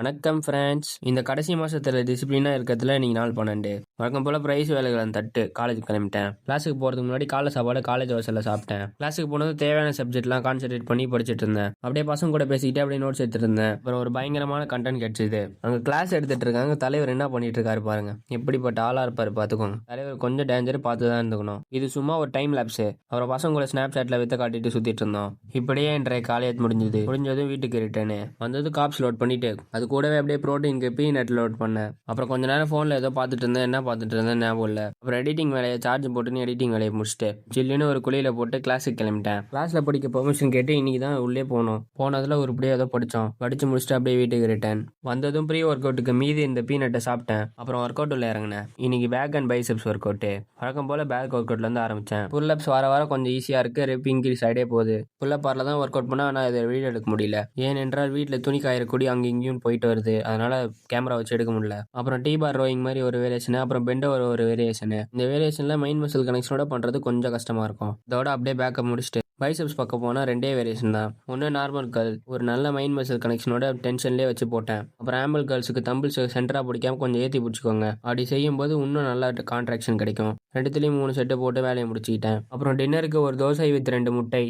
வணக்கம் ஃப்ரெண்ட்ஸ். இந்த கடைசி மாசத்துல டிசிப்ளினா இருக்கிறதுல இன்னைக்கு நாள் 12. வழக்கம் போல பிரைஸ் வேலைகளை தட்டு காலேஜ் கிளம்பிட்டேன். கிளாஸுக்கு போறதுக்கு முன்னாடி காலை சாப்பாடு காலேஜ் வாசல்ல சாப்பிட்டேன். கிளாஸுக்கு போனது தேவையான சப்ஜெக்ட்லாம் கான்சென்ட்ரேட் பண்ணி படிச்சுட்டு இருந்தேன். அப்படியே பசங்க கூட பேசிக்கிட்டே அப்படியே நோட்ஸ் எடுத்துட்டு இருந்தேன். அப்புறம் ஒரு பயங்கரமான கண்டென்ட் கிடைச்சது. அங்க கிளாஸ் எடுத்துட்டு இருக்காங்க. தலைவர் என்ன பண்ணிட்டு இருக்காரு பாருங்க. எப்படிப்பட்ட ஆளா இருப்பாரு பாத்துக்கோங்க. தலைவர் கொஞ்சம் டேஞ்சர், பார்த்து தான் இருந்துக்கணும். இது சும்மா ஒரு டைம் லேப்ஸ். அப்புறம் பசங்க கூட ஸ்னாப் சாட்ல வித்த காட்டிட்டு சுத்திட்டு இருந்தோம். இப்படியே இன்றைய காலேஜ் முடிஞ்சதும் வீட்டுக்கு ரிட்டர்னு வந்தது. காப்ஸ் லோட் பண்ணிட்டு அது கூடவே அப்படியே ப்ரோட்டீனுக்கு பீனட் லோட் பண்ணேன். அப்புறம் கொஞ்ச நேரம் ஃபோனில் ஏதோ பார்த்துட்டு இருந்தேன். என்ன பார்த்துட்டு இருந்தேன் ஞாபகம் இல்லை. அப்புறம் எடிட்டிங் வேலையை சார்ஜ் போட்டுன்னு எடிட்டிங் வேலையை முடிச்சுட்டு சில்லுன்னு ஒரு குழியில போட்டு கிளாஸுக்கு கிளம்பிட்டேன். கிளாஸில் படிக்க பெர்மிஷன் கேட்டு இன்னைக்கு தான் உள்ளே போனோம். போனதில் உருப்படியாக ஏதோ படிச்சு முடிச்சுட்டு அப்படியே வீட்டுக்கு ரிட்டர்ன் வந்ததும் ப்ரீ ஒர்க் அவுட்டுக்கு மீதி இந்த பீனட்டை சாப்பிட்டேன். அப்புறம் ஒர்க் அவுட் உள்ள இறங்கினேன். இன்னைக்கு back and biceps workout. வழக்கம் போல பேக் ஒர்க் அவுட்லேருந்து ஆரம்பித்தேன். புல்லப்ஸ் வர கொஞ்சம் ஈஸியாக இருக்குது. ரெப் இன்க்ரீஸ் ஆகிட்டே போகுது. புல்லப் பார்ல தான் ஒர்க் அவுட் பண்ணால் ஆனால் இதை வீடியோ எடுக்க முடியல. ஏனென்றால் வீட்டில் துணி காயறக்கூடி அங்கே இங்கேயும் போயிட்டு வருது. அதனால கேமரா வச்சு எடுக்க முடியல. அப்புறம் டீ பார் ரோயிங் மாதிரி ஒரு வேரியேஷன், அப்புறம் பெண்ட் ஒரு வேரியேஷன். இந்த வேரியேஷன்ல மைண்ட் மசில் கனெக்ஷனோட பண்றது கொஞ்சம் கஷ்டமா இருக்கும். இதோட அப்படியே பேக்கப் முடிச்சுட்டு பைசெப்ஸ் பக்கம் போனால் 2 வேரியேஷன் தான். ஒன்று நார்மல் கர்ல், ஒரு நல்ல மைண்ட் மசில் கனெக்ஷனோட டென்ஷன்லேயே வச்சு போட்டேன். அப்புறம் ஆம்பிள் கர்ல்ஸுக்கு தம்பிள்ஸ் சென்டராக பிடிக்காம கொஞ்சம் ஏற்றி பிடிச்சிக்கோங்க. அப்படி செய்யும்போது இன்னும் நல்லா கான்ட்ராக்ஷன் கிடைக்கும். 2த்துலேயும் 3 செட்டு போட்டு வேலையை முடிச்சுக்கிட்டேன். அப்புறம் டின்னருக்கு ஒரு தோசை வித் 2 முட்டை,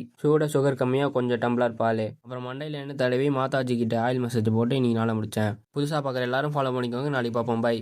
சுகர் கம்மியாக கொஞ்சம் டம்ளர் பால், அப்புறம் மண்டையில் எண்ணெய் தடவி மாதாஜி கிட்ட ஆயில் மசாஜ் போட்டு இன்னைக்கு நாளை முடித்தேன். புதுசாக பார்க்குற எல்லாரும் ஃபாலோ பண்ணிக்கோங்க. நாளைக்கு பார்ப்போம். பை.